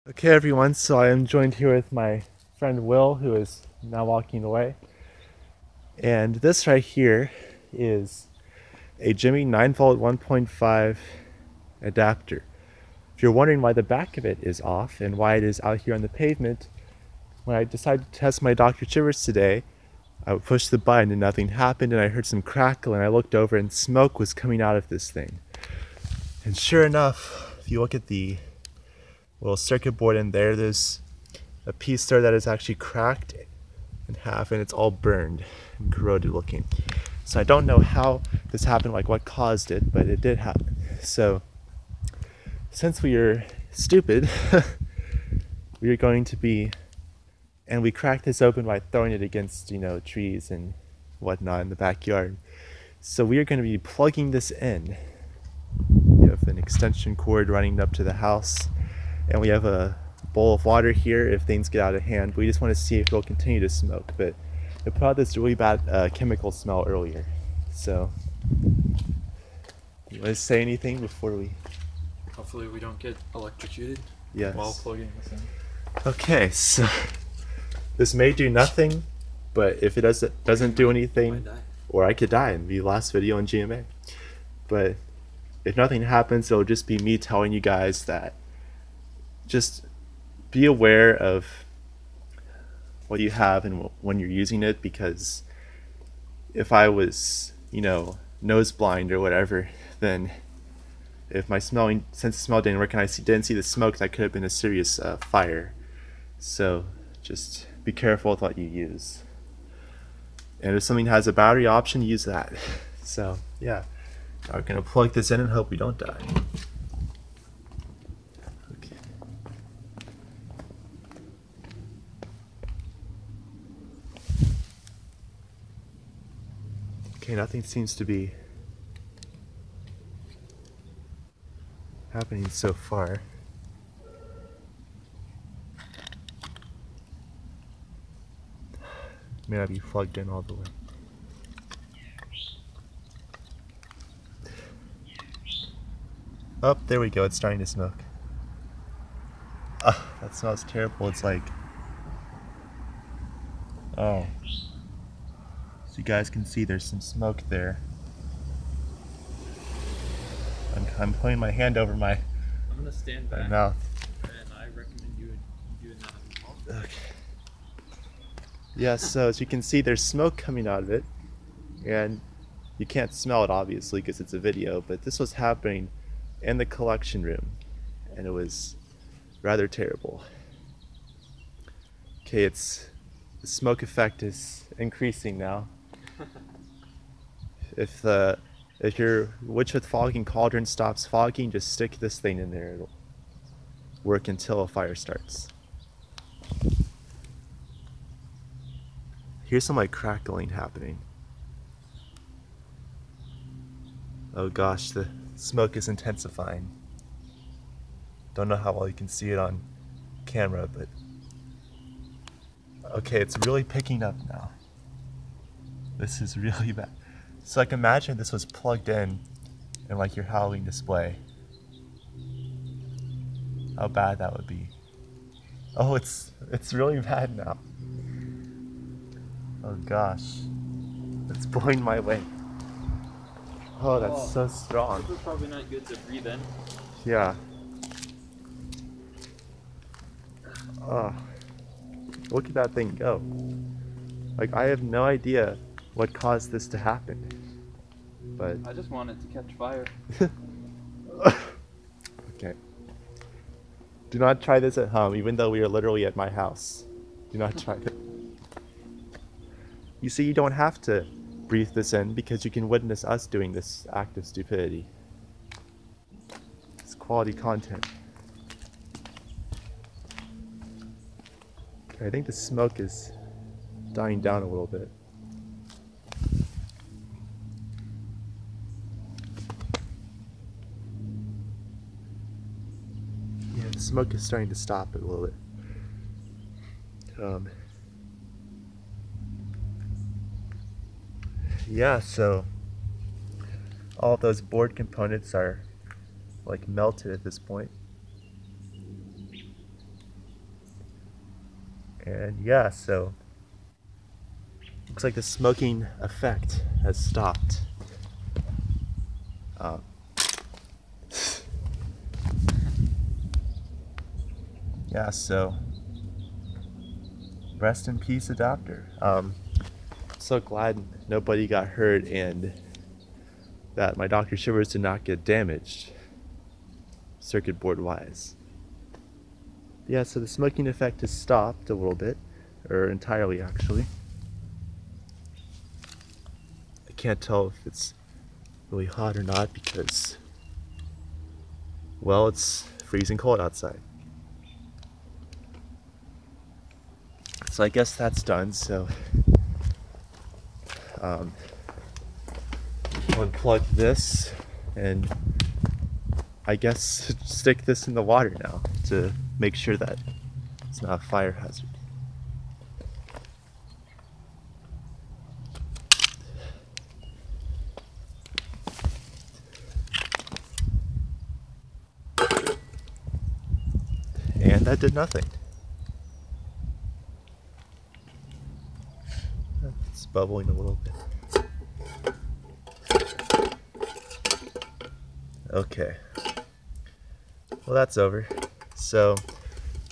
Okay everyone, so I am joined here with my friend Will, who is now walking away. And this right here is a Gemmy 9-volt 1.5 adapter. If you're wondering why the back of it is off and why it is out here on the pavement, when I decided to test my Dr. Chivers today, I pushed the button and nothing happened, and I heard some crackle, and I looked over and smoke was coming out of this thing. And sure enough, if you look at the little circuit board in there, there's a piece there that is actually cracked in half, and it's all burned and corroded looking. So I don't know how this happened, like what caused it, but it did happen. So since we are stupid, we are going to be, and we cracked this open by throwing it against, trees and whatnot in the backyard. So we are going to be plugging this in. We have an extension cord running up to the house, and we have a bowl of water here if things get out of hand. We just want to see if it'll continue to smoke, but it put out this really bad chemical smell earlier. So, you want to say anything before we... Hopefully we don't get electrocuted while Yes. plugging this in. Okay, so this may do nothing, but if it doesn't do Might anything, die. or I could die in the last video on GMA. But if nothing happens, it'll just be me telling you guys that just be aware of what you have and when you're using it, because if I was, nose blind or whatever, then if my sense of smell didn't work and I didn't see the smoke, that could have been a serious fire. So just be careful with what you use. And if something has a battery option, use that. So yeah, I'm gonna plug this in and hope we don't die. Okay. Okay, nothing seems to be happening so far. May not be plugged in all the way. Oh, there we go, it's starting to smoke. Oh, that smells terrible. It's like... Oh. So you guys can see there's some smoke there. I'm putting my hand over my I'm gonna stand back mouth. and I recommend you doing that as well. Okay. Yeah, so as you can see, there's smoke coming out of it, and you can't smell it obviously because it's a video, but this was happening in the collection room, and it was rather terrible. Okay, the smoke effect is increasing now. If your witch with fogging cauldron stops fogging, just stick this thing in there. It'll work until a fire starts. Here's some like crackling happening. Oh gosh, the smoke is intensifying. Don't know how well you can see it on camera, but okay, it's really picking up now. This is really bad. So like imagine this was plugged in like your Halloween display. How bad that would be. Oh, it's really bad now. Oh gosh, it's blowing my way. Oh, that's so strong. This is probably not good to breathe in. Yeah. Oh, look at that thing go. Like, I have no idea what caused this to happen, but I just want it to catch fire. okay. Do not try this at home, even though we are literally at my house. Do not try it. You see, you don't have to breathe this in because you can witness us doing this act of stupidity. It's quality content. Okay, I think the smoke is dying down a little bit. Yeah, the smoke is starting to stop a little bit. Yeah, so all of those board components are like melted at this point. And yeah, so looks like the smoking effect has stopped. Yeah, so rest in peace, adapter. So glad nobody got hurt and that my Dr. Shivers did not get damaged, circuit board wise. Yeah, so the smoking effect has stopped a little bit, or entirely actually. I can't tell if it's really hot or not because, well, it's freezing cold outside. So I guess that's done, so unplug this and I guess stick this in the water now to make sure that it's not a fire hazard. And that did nothing. It's bubbling a little bit. Okay. Well, that's over. So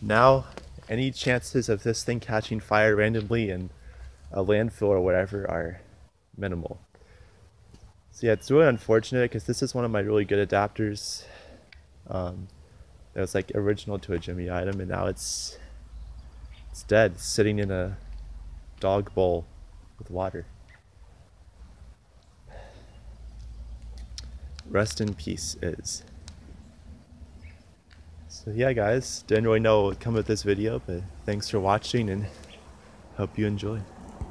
now any chances of this thing catching fire randomly in a landfill or whatever are minimal. So yeah, it's really unfortunate because this is one of my really good adapters. That was like original to a Gemmy item, and now it's dead, it's sitting in a dog bowl with water. Rest in peace, Iz. So yeah, guys, didn't really know what would come of this video, but thanks for watching and hope you enjoy.